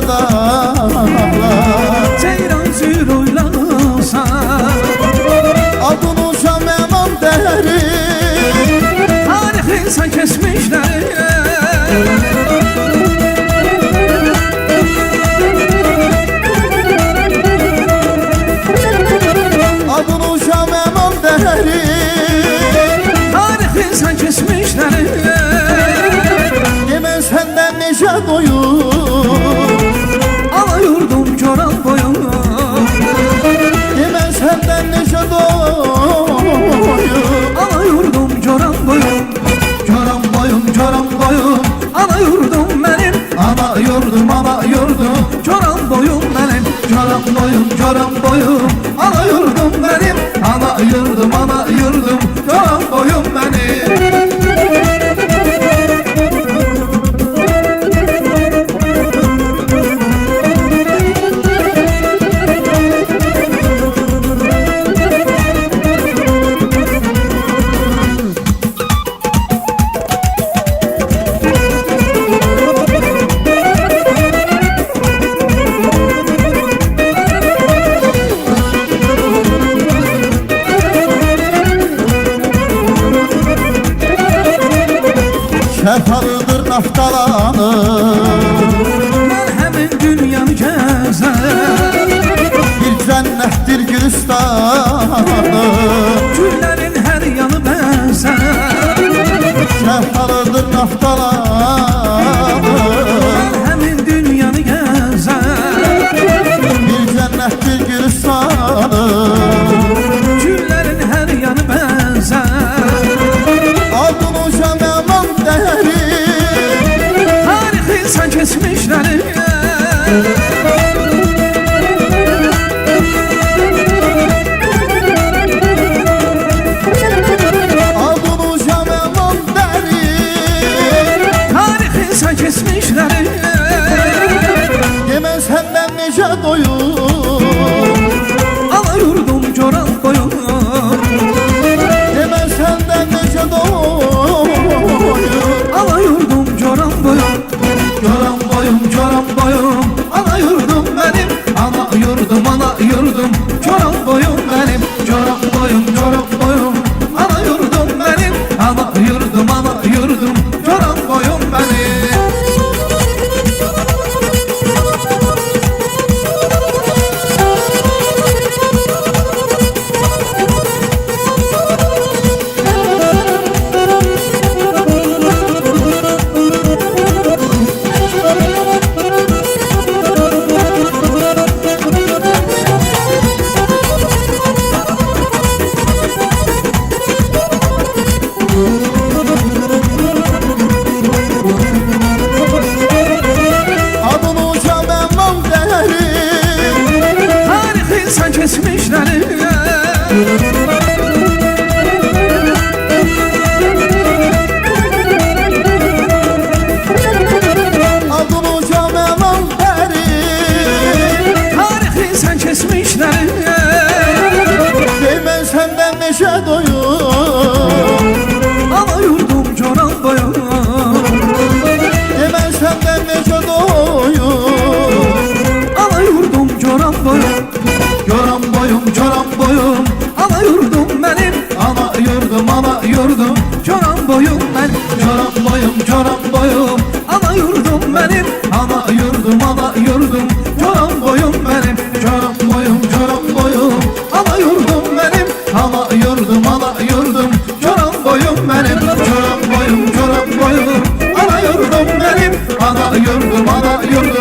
dağlar Ceyran zür oylansa Adın uşam əman dəhri Tarih insan kesmişler Adın uşam əman dəhri Tarih insan kesmişler Demən səndən necə doyum Ala yurdum coran boyum Demən səndən necə doyum Ala yurdum coran boyum Coran boyum, coran boyum Ana yurdum benim Ana yurdum, ana yurdum Coran boyum benim Coran boyum, coran boyum Ana yurdum benim Ana yurdum, ana yurdum Coran boyum benim Şəfalıdır naftalanır Ben hemen dünyanı gezer Bir cənnətdir gülüstanı Güllerin her yanı benzer Şəfalıdır naftalanır Ben hemen dünyanı gezer Bir cənnətdir gülüstanı Güllerin her yanı benzer Adın uşam əman dəhri Tarih insan kesmişler Adın uşam əman dəhri Tarih insan kesmişler Demən səndən necə doyum Ala yurdum coran boyum Demən səndən necə doyum Ala yurdum coran boyum Coran boyum, coran boyum Ana yurdum benim Ana yurdum, ana yurdum Coran boyum benim Coran boyum, coran boyum Ana yurdum benim Ana yurdum, ana yurdum Coran boyum benim Adın uşam əman dəhri Tarih insan kesmişler Adın uşam əman dəhri Tarih insan kesmişler Demən səndən necə doyum Ana yurdum coran boyum Demən səndən necə doyum Ana yurdum coran boyum Coran boyum, coran boyum Ana yurdum benim Ana yurdum, ana yurdum Coran boyum ben Coran boyum, coran boyum Ana yurdum benim Ana yurdum, ana yurdum Coran boyum benim Coran boyum, coran boyum Ana yurdum benim Ana yurdum, ana yurdum Coran boyum benim Coran boyum, coran boyum Ana yurdum benim Ana yurdum, ana yurdum